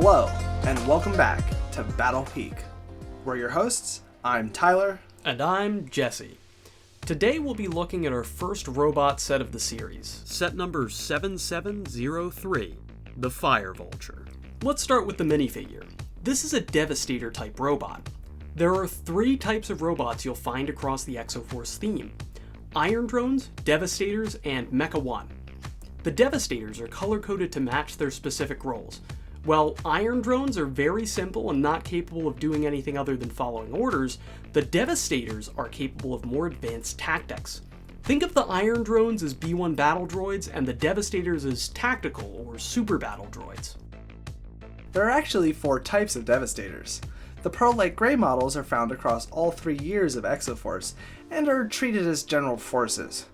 Hello, and welcome back to Battle Peak. We're your hosts, I'm Tyler. And I'm Jesse. Today we'll be looking at our first robot set of the series. Set number 7703, the Fire Vulture. Let's start with the minifigure. This is a Devastator type robot. There are 3 types of robots you'll find across the Exo-Force theme: Iron Drones, Devastators, and Mecha 1. The Devastators are color-coded to match their specific roles. While Iron Drones are very simple and not capable of doing anything other than following orders, the Devastators are capable of more advanced tactics. Think of the Iron Drones as B1 battle droids and the Devastators as tactical or super battle droids. There are actually 4 types of Devastators. The pearl-like gray models are found across all 3 years of Exo-Force and are treated as general forces.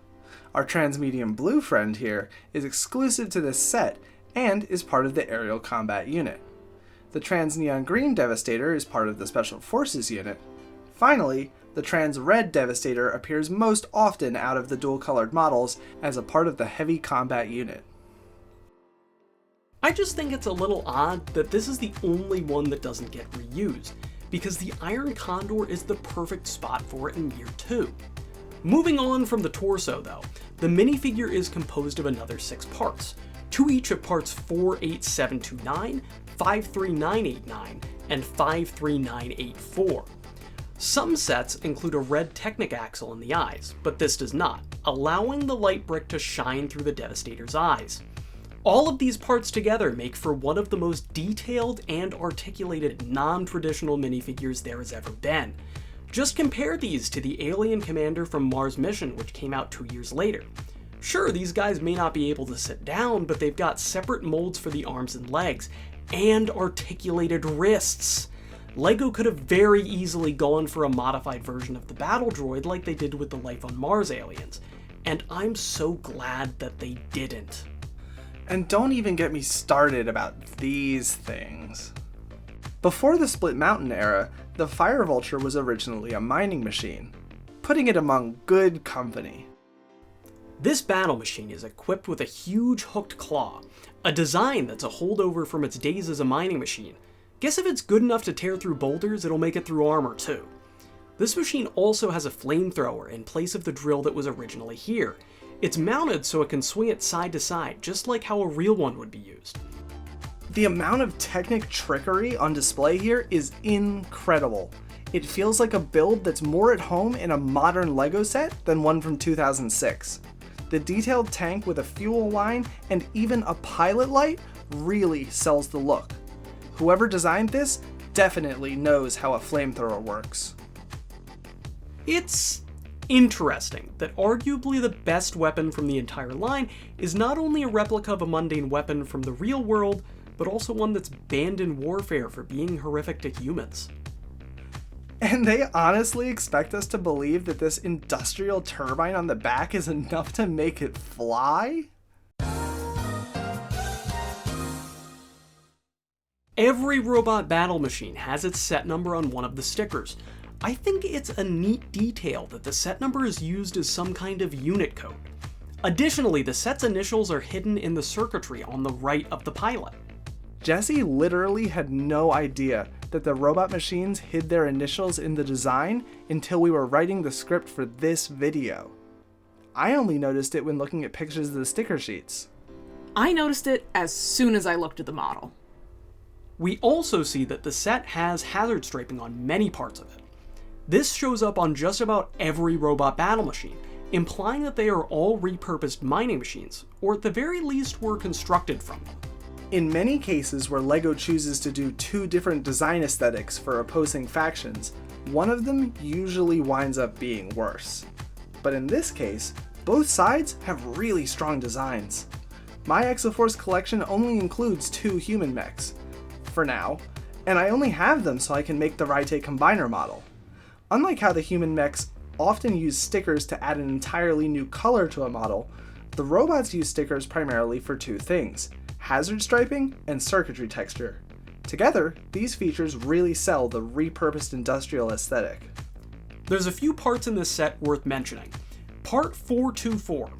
Our transmedium blue friend here is exclusive to this set and is part of the aerial combat unit. The trans neon green Devastator is part of the special forces unit. Finally, the trans red Devastator appears most often out of the dual colored models as a part of the heavy combat unit. I just think it's a little odd that this is the only one that doesn't get reused, because the Iron Condor is the perfect spot for it in year 2. Moving on from the torso though, the minifigure is composed of another 6 parts, 2 each of parts 48729, 53989, and 53984. Some sets include a red Technic axle in the eyes, but this does not, allowing the light brick to shine through the Devastator's eyes. All of these parts together make for one of the most detailed and articulated non-traditional minifigures there has ever been. Just compare these to the Alien Commander from Mars Mission, which came out 2 years later. Sure, these guys may not be able to sit down, but they've got separate molds for the arms and legs, and articulated wrists. LEGO could have very easily gone for a modified version of the battle droid like they did with the Life on Mars aliens, and I'm so glad that they didn't. And don't even get me started about these things. Before the Split Mountain era, the Fire Vulture was originally a mining machine, putting it among good company. This battle machine is equipped with a huge hooked claw, a design that's a holdover from its days as a mining machine. Guess if it's good enough to tear through boulders, it'll make it through armor too. This machine also has a flamethrower in place of the drill that was originally here. It's mounted so it can swing it side to side, just like how a real one would be used. The amount of Technic trickery on display here is incredible. It feels like a build that's more at home in a modern LEGO set than one from 2006. The detailed tank with a fuel line and even a pilot light really sells the look. Whoever designed this definitely knows how a flamethrower works. It's interesting that arguably the best weapon from the entire line is not only a replica of a mundane weapon from the real world, but also one that's banned in warfare for being horrific to humans. And they honestly expect us to believe that this industrial turbine on the back is enough to make it fly? Every robot battle machine has its set number on one of the stickers. I think it's a neat detail that the set number is used as some kind of unit code. Additionally, the set's initials are hidden in the circuitry on the right of the pilot. Jesse literally had no idea that the robot machines hid their initials in the design until we were writing the script for this video. I only noticed it when looking at pictures of the sticker sheets. I noticed it as soon as I looked at the model. We also see that the set has hazard striping on many parts of it. This shows up on just about every robot battle machine, implying that they are all repurposed mining machines, or at the very least were constructed from them. In many cases where LEGO chooses to do 2 different design aesthetics for opposing factions, one of them usually winds up being worse. But in this case, both sides have really strong designs. My Exo-Force collection only includes 2 human mechs, for now, and I only have them so I can make the Raite Combiner model. Unlike how the human mechs often use stickers to add an entirely new color to a model, the robots use stickers primarily for 2 things: hazard striping and circuitry texture. Together, these features really sell the repurposed industrial aesthetic. There's a few parts in this set worth mentioning. Part 424,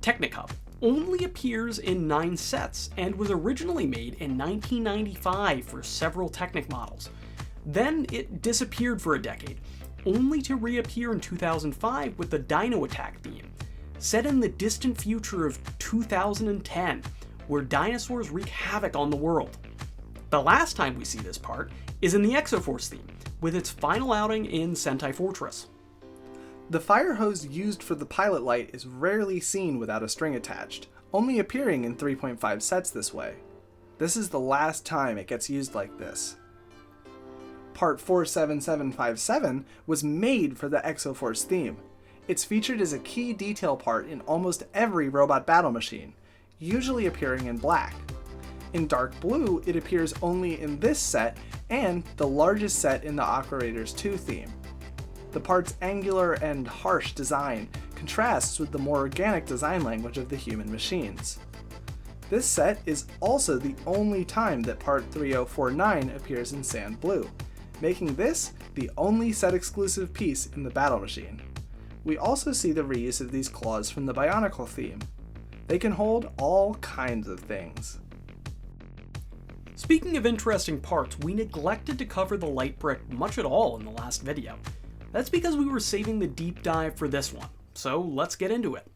Technic Hub, only appears in 9 sets and was originally made in 1995 for several Technic models. Then it disappeared for a decade, only to reappear in 2005 with the Dino Attack theme, set in the distant future of 2010, where dinosaurs wreak havoc on the world. The last time we see this part is in the Exo-Force theme, with its final outing in Sentai Fortress. The fire hose used for the pilot light is rarely seen without a string attached, only appearing in 3.5 sets this way. This is the last time it gets used like this. Part 47757 was made for the Exo-Force theme. It's featured as a key detail part in almost every robot battle machine, usually appearing in black. In dark blue, it appears only in this set and the largest set in the Aqua Raiders 2 theme. The part's angular and harsh design contrasts with the more organic design language of the human machines. This set is also the only time that Part 3049 appears in sand blue, making this the only set-exclusive piece in the battle machine. We also see the reuse of these claws from the Bionicle theme. They can hold all kinds of things. Speaking of interesting parts, we neglected to cover the light brick much at all in the last video. That's because we were saving the deep dive for this one, so let's get into it.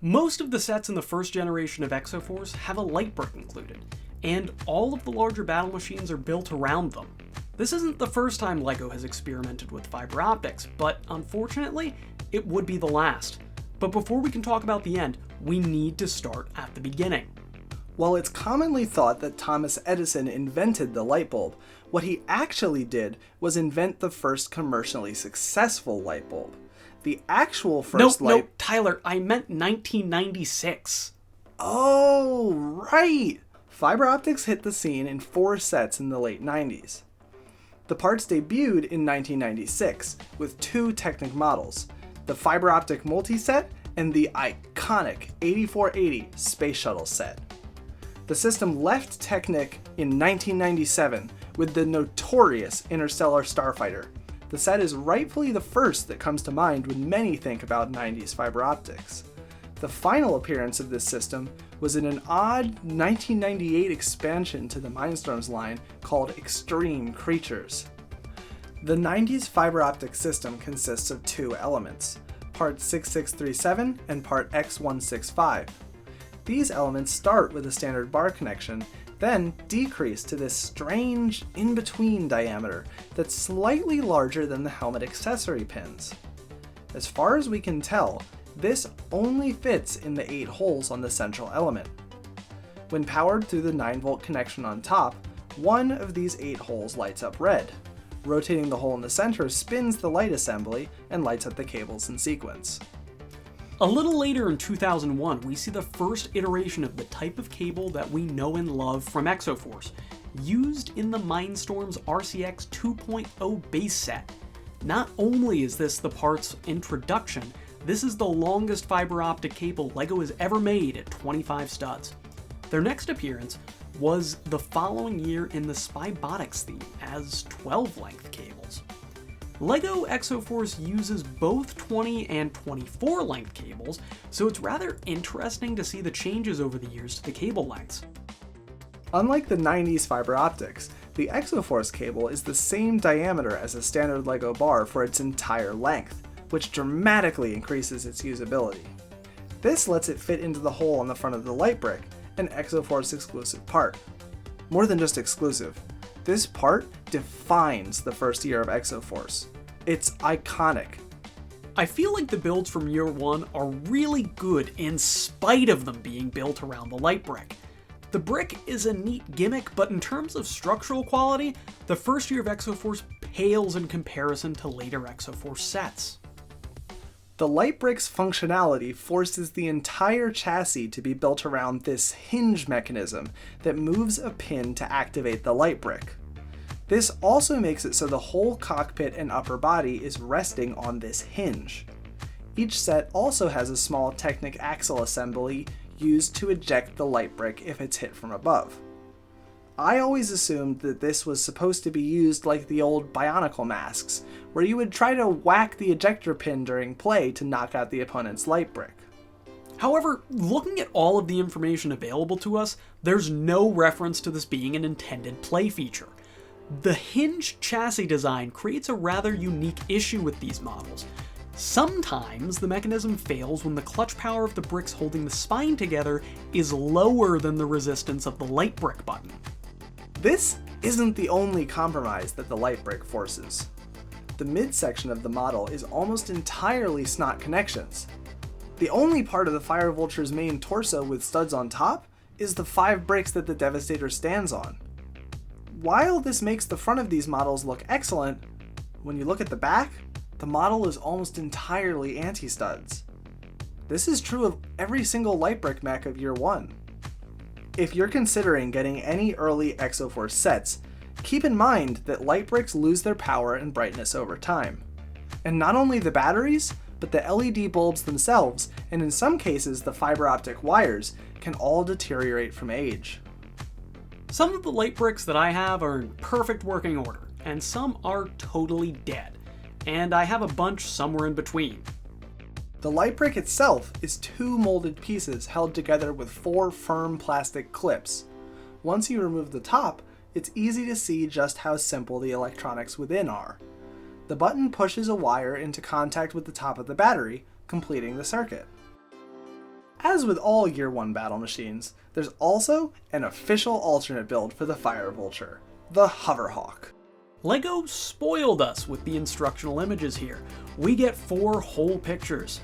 Most of the sets in the first generation of Exo-Force have a light brick included, and all of the larger battle machines are built around them. This isn't the first time LEGO has experimented with fiber optics, but unfortunately, it would be the last. But before we can talk about the end, we need to start at the beginning. While it's commonly thought that Thomas Edison invented the light bulb, what he actually did was invent the first commercially successful light bulb. The actual first light... No, Tyler, I meant 1996. Oh, right! Fiber optics hit the scene in 4 sets in the late 90s. The parts debuted in 1996 with 2 Technic models, the fiber optic multi-set and the iconic 8480 Space Shuttle set. The system left Technic in 1997 with the notorious Interstellar Starfighter. The set is rightfully the first that comes to mind when many think about 90s fiber optics. The final appearance of this system was in an odd 1998 expansion to the Mindstorms line called Extreme Creatures. The 90s fiber optic system consists of 2 elements, Part 6637 and Part X165. These elements start with a standard bar connection, then decrease to this strange in-between diameter that's slightly larger than the helmet accessory pins. As far as we can tell, this only fits in the 8 holes on the central element. When powered through the 9-volt connection on top, one of these 8 holes lights up red. Rotating the hole in the center spins the light assembly and lights up the cables in sequence. A little later in 2001, we see the first iteration of the type of cable that we know and love from Exo-Force, used in the Mindstorms RCX 2.0 base set. Not only is this the part's introduction, this is the longest fiber optic cable LEGO has ever made at 25 studs. Their next appearance was the following year in the Spybotics theme as 12-length cables. LEGO Exo-Force uses both 20 and 24 length cables, so it's rather interesting to see the changes over the years to the cable lengths. Unlike the 90s fiber optics, the Exo-Force cable is the same diameter as a standard LEGO bar for its entire length, which dramatically increases its usability. This lets it fit into the hole on the front of the light brick, an Exo-Force exclusive part. More than just exclusive, this part defines the first year of Exo-Force. It's iconic. I feel like the builds from year 1 are really good in spite of them being built around the light brick. The brick is a neat gimmick, but in terms of structural quality, the first year of Exo-Force pales in comparison to later Exo-Force sets. The light brick's functionality forces the entire chassis to be built around this hinge mechanism that moves a pin to activate the light brick. This also makes it so the whole cockpit and upper body is resting on this hinge. Each set also has a small Technic axle assembly used to eject the light brick if it's hit from above. I always assumed that this was supposed to be used like the old Bionicle masks, where you would try to whack the ejector pin during play to knock out the opponent's light brick. However, looking at all of the information available to us, there's no reference to this being an intended play feature. The hinged chassis design creates a rather unique issue with these models. Sometimes the mechanism fails when the clutch power of the bricks holding the spine together is lower than the resistance of the light brick button. This isn't the only compromise that the light brick forces. The midsection of the model is almost entirely snot connections. The only part of the Fire Vulture's main torso with studs on top is the 5 bricks that the Devastator stands on. While this makes the front of these models look excellent, when you look at the back, the model is almost entirely anti-studs. This is true of every single light brick mech of year 1. If you're considering getting any early Exo-Force sets, keep in mind that light bricks lose their power and brightness over time. And not only the batteries, but the LED bulbs themselves, and in some cases the fiber optic wires, can all deteriorate from age. Some of the light bricks that I have are in perfect working order, and some are totally dead, and I have a bunch somewhere in between. The light brick itself is 2 molded pieces held together with 4 firm plastic clips. Once you remove the top, it's easy to see just how simple the electronics within are. The button pushes a wire into contact with the top of the battery, completing the circuit. As with all Year 1 battle machines, there's also an official alternate build for the Fire Vulture, the Hoverhawk. LEGO spoiled us with the instructional images here. We get 4 whole pictures.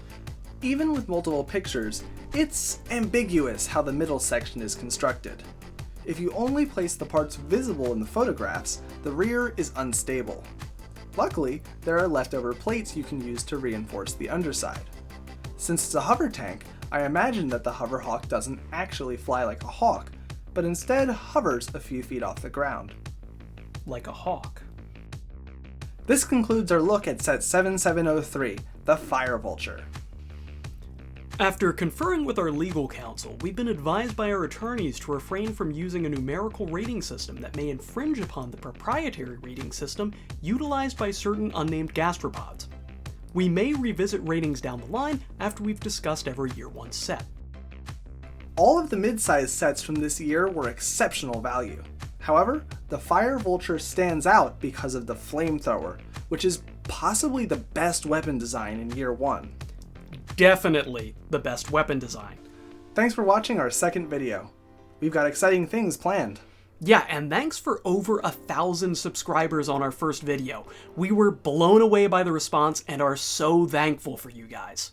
Even with multiple pictures, it's ambiguous how the middle section is constructed. If you only place the parts visible in the photographs, the rear is unstable. Luckily, there are leftover plates you can use to reinforce the underside. Since it's a hover tank, I imagine that the Hoverhawk doesn't actually fly like a hawk, but instead hovers a few feet off the ground. Like a hawk. This concludes our look at set 7703, the Fire Vulture. After conferring with our legal counsel, we've been advised by our attorneys to refrain from using a numerical rating system that may infringe upon the proprietary rating system utilized by certain unnamed gastropods. We may revisit ratings down the line after we've discussed every Year 1 set. All of the mid-sized sets from this year were exceptional value. However, the Fire Vulture stands out because of the flamethrower, which is possibly the best weapon design in Year 1. Definitely the best weapon design. Thanks for watching our second video. We've got exciting things planned. Yeah, and thanks for over 1,000 subscribers on our first video. We were blown away by the response and are so thankful for you guys.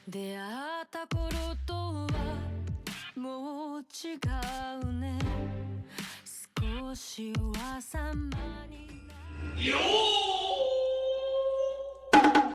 出会った頃とはもう違うね少しは様になるよー